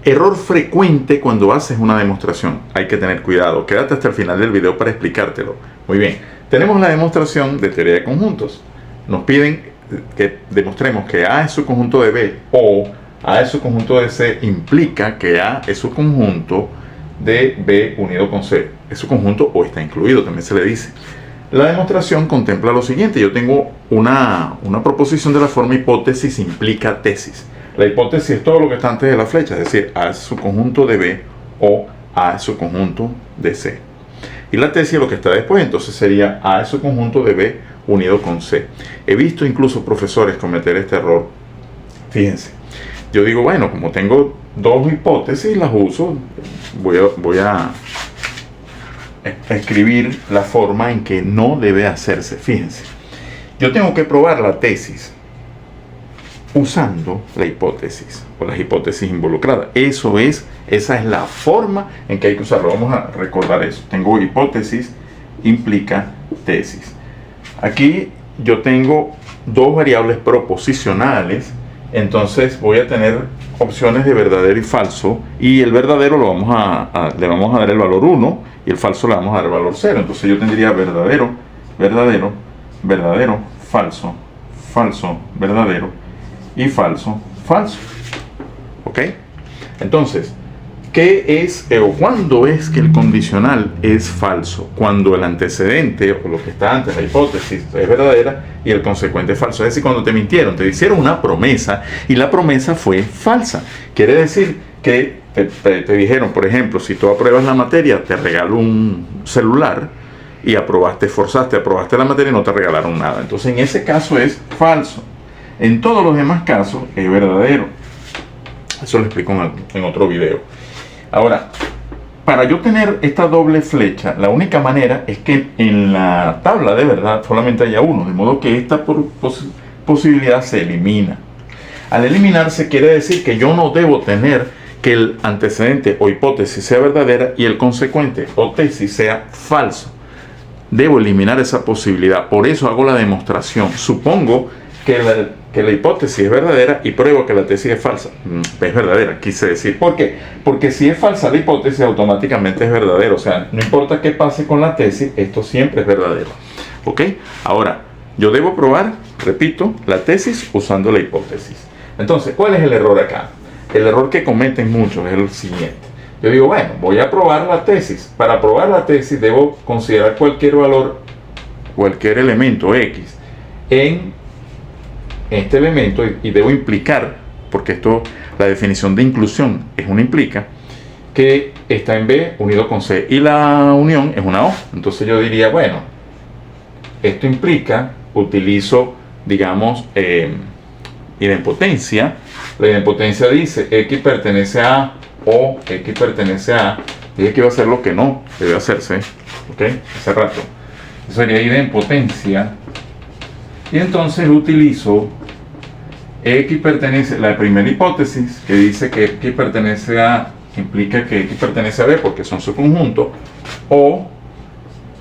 Error frecuente cuando haces una demostración. Hay que tener cuidado. Quédate hasta el final del video para explicártelo. Muy bien. Tenemos la demostración de teoría de conjuntos. Nos piden que demostremos que A es su conjunto de B o A es su conjunto de C implica que A es su conjunto de B unido con C. Es su conjunto o está incluido, también se le dice. La demostración contempla lo siguiente. Yo tengo una proposición de la forma hipótesis implica tesis. La hipótesis es todo lo que está antes de la flecha, es decir, A es su conjunto de B o A es su conjunto de C. Y la tesis es lo que está después, entonces sería A es su conjunto de B unido con C. He visto incluso profesores cometer este error. Fíjense, yo digo, bueno, como tengo dos hipótesis, las uso, voy a escribir la forma en que no debe hacerse. Fíjense, yo tengo que probar la tesis usando la hipótesis o las hipótesis involucradas. Esa es la forma en que hay que usarlo. Vamos a recordar eso. Tengo hipótesis implica tesis. Aquí yo tengo dos variables proposicionales, entonces voy a tener opciones de verdadero y falso, y el verdadero le vamos a dar el valor 1 y el falso le vamos a dar el valor 0. Entonces yo tendría verdadero, verdadero, verdadero, falso, falso, verdadero y falso, falso. ¿Ok? Entonces, ¿qué es o cuándo es que el condicional es falso? Cuando el antecedente o lo que está antes, la hipótesis, es verdadera y el consecuente es falso. Es decir, cuando te mintieron, te hicieron una promesa y la promesa fue falsa. Quiere decir que te dijeron, por ejemplo, si tú apruebas la materia, te regalo un celular, y aprobaste la materia y no te regalaron nada. Entonces, en ese caso es falso. En todos los demás casos es verdadero. Eso lo explico en otro video. Ahora, para yo tener esta doble flecha, la única manera es que en la tabla de verdad solamente haya uno, de modo que esta posibilidad se elimina. Al eliminarse quiere decir que yo no debo tener que el antecedente o hipótesis sea verdadera y el consecuente o tesis sea falso. Debo eliminar esa posibilidad. Por eso hago la demostración. Supongo que la hipótesis es verdadera y pruebo que la tesis es falsa. Es verdadera, quise decir. ¿Por qué? Porque si es falsa la hipótesis, automáticamente es verdadero. O sea, no importa qué pase con la tesis, esto siempre es verdadero. ¿Ok? Ahora, yo debo probar, repito, la tesis usando la hipótesis. Entonces, ¿cuál es el error acá? El error que cometen muchos es el siguiente. Yo digo, bueno, voy a probar la tesis. Para probar la tesis debo considerar cualquier valor, cualquier elemento X en este elemento y debo implicar, porque la definición de inclusión es una implica, que está en B unido con C y la unión es una O. Entonces yo diría, bueno, esto implica, utilizo, digamos, idempotencia. La idempotencia dice X pertenece a o X pertenece a. Dije que iba a hacer lo que no debe hacerse. ¿Ok? Hace rato. Eso sería idempotencia. Y entonces utilizo X pertenece, la primera hipótesis que dice que X pertenece a, implica que X pertenece a B porque son su conjunto, o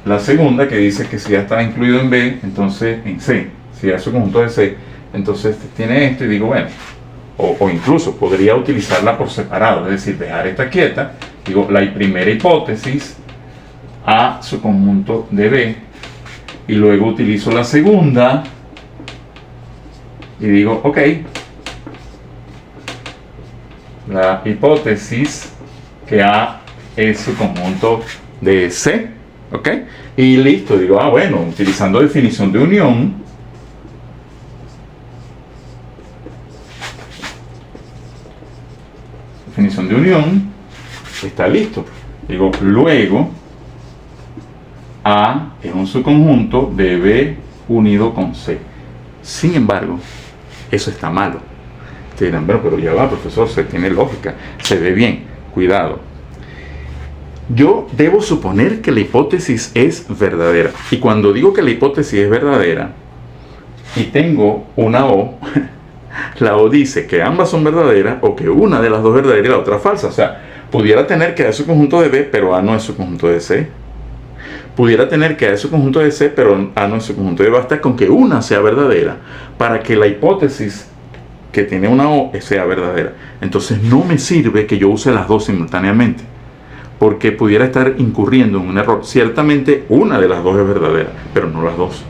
la segunda que dice que si ya está incluido en B, entonces en C, si ya es su conjunto de C, entonces tiene esto y digo, bueno, o incluso podría utilizarla por separado, es decir, dejar esta quieta, digo, la primera hipótesis A su conjunto de B, y luego utilizo la segunda y digo, ok, la hipótesis que A es su conjunto de C, ok, y listo, digo, bueno, utilizando definición de unión, está listo. Digo, luego A es un subconjunto de B unido con C. Sin embargo, eso está malo. Te dirán, bueno, pero ya va, profesor, se tiene lógica, se ve bien. Cuidado. Yo debo suponer que la hipótesis es verdadera. Y cuando digo que la hipótesis es verdadera y tengo una O, la O dice que ambas son verdaderas o que una de las dos es verdadera y la otra falsa. O sea, pudiera tener que A es su conjunto de B, pero A no es su conjunto de C. Pudiera tener que A es su conjunto de C, pero A no es su conjunto de B. Basta con que una sea verdadera para que la hipótesis que tiene una O sea verdadera. Entonces no me sirve que yo use las dos simultáneamente, porque pudiera estar incurriendo en un error. Ciertamente una de las dos es verdadera, pero no las dos.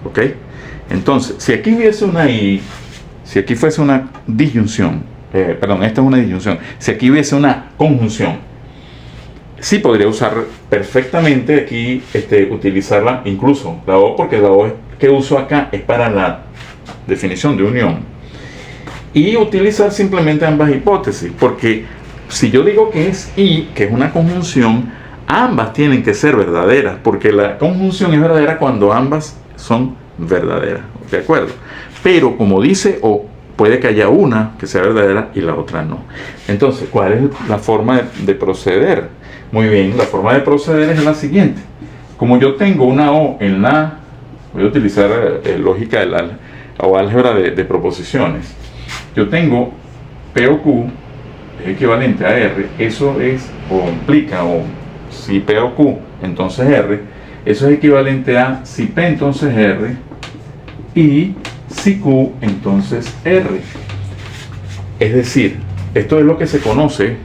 ¿Ok? Entonces, si aquí hubiese una I, si aquí fuese una disyunción, perdón, esta es una disyunción, si aquí hubiese una conjunción, sí podría usar perfectamente aquí, utilizarla, incluso la O, porque la O que uso acá es para la definición de unión, y utilizar simplemente ambas hipótesis, porque si yo digo que es I, que es una conjunción, ambas tienen que ser verdaderas, porque la conjunción es verdadera cuando ambas son verdaderas, ¿de acuerdo? Pero como dice O, puede que haya una que sea verdadera y la otra no. Entonces, ¿cuál es la forma de proceder? Muy bien, la forma de proceder es la siguiente. Como yo tengo una O en la, voy a utilizar lógica o álgebra de proposiciones. Yo tengo P o Q es equivalente a R, eso es, o implica, o si P o Q, entonces R, eso es equivalente a si P, entonces R, y si Q, entonces R. Es decir, esto es lo que se conoce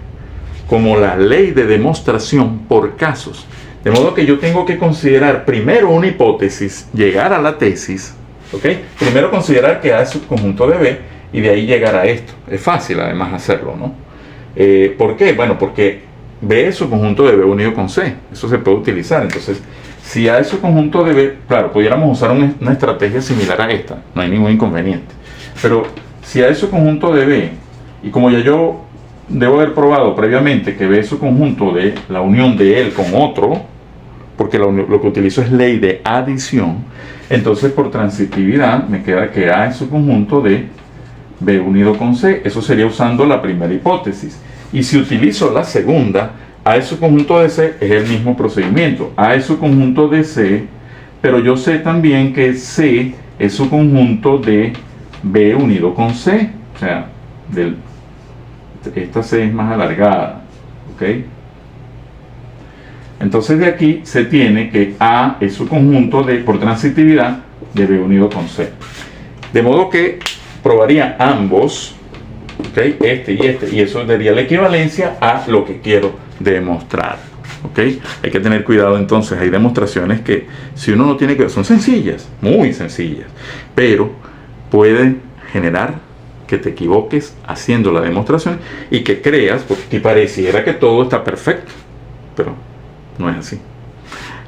como la ley de demostración por casos. De modo que yo tengo que considerar primero una hipótesis, llegar a la tesis, ¿ok? Primero considerar que A es subconjunto de B y de ahí llegar a esto. Es fácil además hacerlo, ¿no? ¿Por qué? Bueno, porque B es subconjunto de B unido con C. Eso se puede utilizar. Entonces, si A es subconjunto de B, claro, pudiéramos usar una estrategia similar a esta. No hay ningún inconveniente. Pero si A es subconjunto de B, y como ya yo debo haber probado previamente que B es subconjunto de la unión de él con otro, porque lo que utilizo es ley de adición, entonces por transitividad me queda que A es subconjunto de B unido con C. Eso sería usando la primera hipótesis. Y si utilizo la segunda, A es subconjunto de C, es el mismo procedimiento. A es subconjunto de C, pero yo sé también que C es subconjunto de B unido con C. O sea, esta C es más alargada. ¿Ok? Entonces de aquí se tiene que A es subconjunto de, por transitividad, de B unido con C. De modo que probaría ambos, ¿okay? Y eso daría la equivalencia a lo que quiero demostrar. ¿Okay? Hay que tener cuidado entonces, hay demostraciones que si uno no tiene que, son sencillas, muy sencillas, pero pueden generar que te equivoques haciendo la demostración y que creas, porque pareciera que todo está perfecto, pero no es así.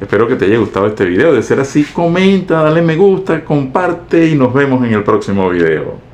Espero que te haya gustado este video. De ser así, comenta, dale me gusta, comparte y nos vemos en el próximo video.